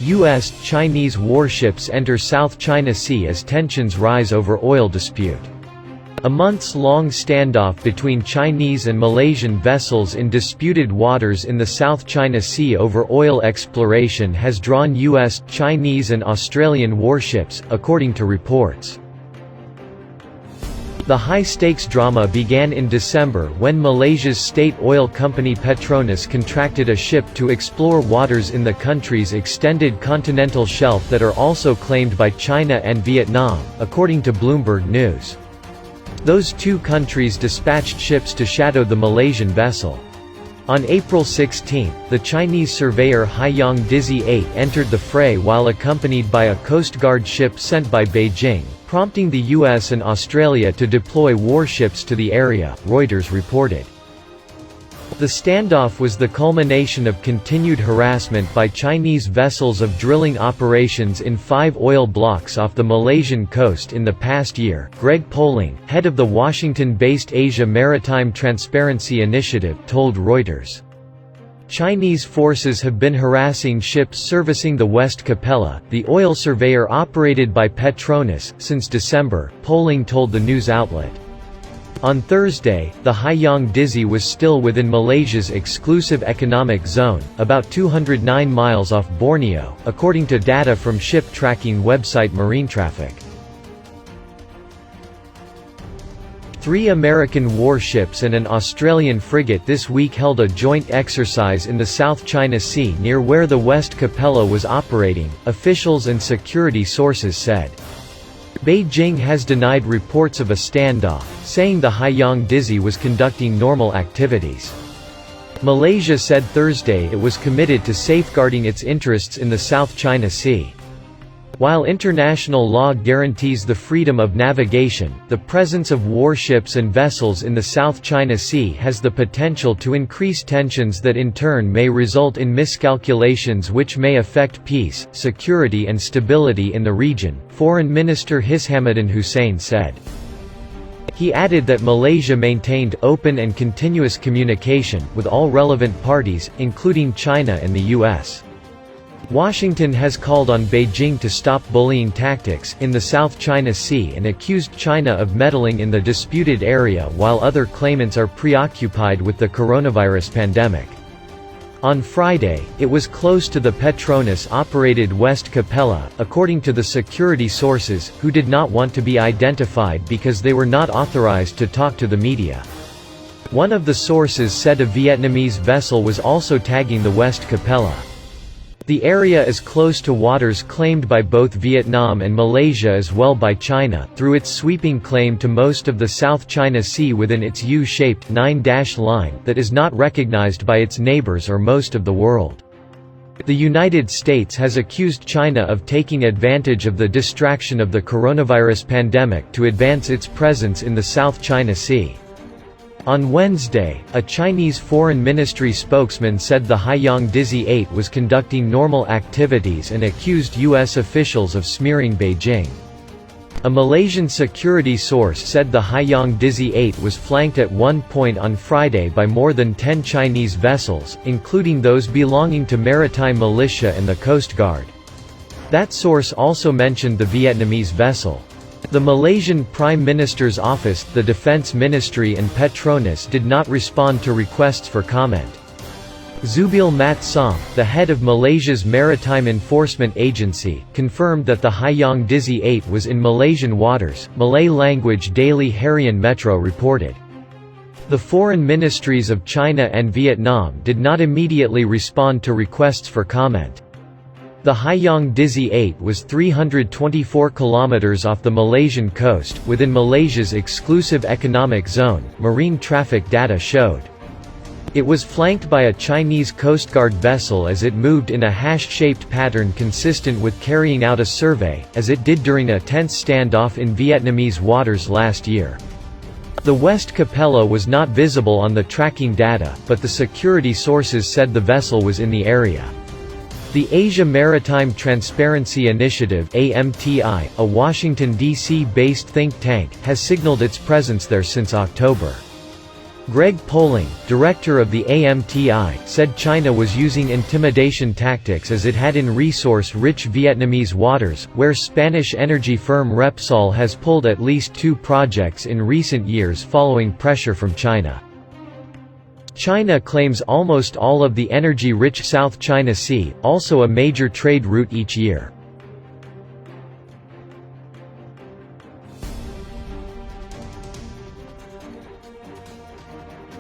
U.S.-Chinese warships enter South China Sea as tensions rise over oil dispute. A months-long standoff between Chinese and Malaysian vessels in disputed waters in the South China Sea over oil exploration has drawn U.S., Chinese and Australian warships, according to reports. The high-stakes drama began in December when Malaysia's state oil company Petronas contracted a ship to explore waters in the country's extended continental shelf that are also claimed by China and Vietnam, according to Bloomberg News. Those two countries dispatched ships to shadow the Malaysian vessel. On April 16, the Chinese surveyor Haiyang Dizzy 8 entered the fray while accompanied by a Coast Guard ship sent by Beijing, prompting the US and Australia to deploy warships to the area, Reuters reported. The standoff was the culmination of continued harassment by Chinese vessels of drilling operations in 5 oil blocks off the Malaysian coast in the past year, Greg Poling, head of the Washington-based Asia Maritime Transparency Initiative, told Reuters. Chinese forces have been harassing ships servicing the West Capella, the oil surveyor operated by Petronas, since December, Poling told the news outlet. On Thursday, the Haiyang Dizzy was still within Malaysia's exclusive economic zone, about 209 miles off Borneo, according to data from ship tracking website Marine Traffic. 3 American warships and an Australian frigate this week held a joint exercise in the South China Sea near where the West Capella was operating, officials and security sources said. Beijing has denied reports of a standoff, saying the Haiyang Dizzy was conducting normal activities. Malaysia said Thursday it was committed to safeguarding its interests in the South China Sea. While international law guarantees the freedom of navigation, the presence of warships and vessels in the South China Sea has the potential to increase tensions that in turn may result in miscalculations which may affect peace, security and stability in the region, Foreign Minister Hishammuddin Hussein said. He added that Malaysia maintained open and continuous communication with all relevant parties, including China and the U.S. Washington has called on Beijing to stop bullying tactics in the South China Sea and accused China of meddling in the disputed area while other claimants are preoccupied with the coronavirus pandemic. On Friday, it was close to the Petronas-operated West Capella, according to the security sources, who did not want to be identified because they were not authorized to talk to the media. One of the sources said a Vietnamese vessel was also tagging the West Capella. The area is close to waters claimed by both Vietnam and Malaysia as well by China, through its sweeping claim to most of the South China Sea within its U-shaped 9-dash line that is not recognized by its neighbors or most of the world. The United States has accused China of taking advantage of the distraction of the coronavirus pandemic to advance its presence in the South China Sea. On Wednesday, a Chinese Foreign Ministry spokesman said the Haiyang Dizzy 8 was conducting normal activities and accused U.S. officials of smearing Beijing. A Malaysian security source said the Haiyang Dizzy 8 was flanked at one point on Friday by more than 10 Chinese vessels, including those belonging to maritime militia and the Coast Guard. That source also mentioned the Vietnamese vessel. The Malaysian Prime Minister's office, the Defence Ministry and Petronas did not respond to requests for comment. Zubail Mat Som, the head of Malaysia's Maritime Enforcement Agency, confirmed that the Haiyang Dizzy 8 was in Malaysian waters, Malay-language daily Harian Metro reported. The foreign ministries of China and Vietnam did not immediately respond to requests for comment. The Haiyang Dizzy 8 was 324 kilometers off the Malaysian coast, within Malaysia's exclusive economic zone, marine traffic data showed. It was flanked by a Chinese Coast Guard vessel as it moved in a hash-shaped pattern consistent with carrying out a survey, as it did during a tense standoff in Vietnamese waters last year. The West Capella was not visible on the tracking data, but the security sources said the vessel was in the area. The Asia Maritime Transparency Initiative (AMTI), a Washington, D.C.-based think tank, has signaled its presence there since October. Greg Poling, director of the AMTI, said China was using intimidation tactics as it had in resource-rich Vietnamese waters, where Spanish energy firm Repsol has pulled at least 2 projects in recent years following pressure from China. China claims almost all of the energy-rich South China Sea, also a major trade route each year.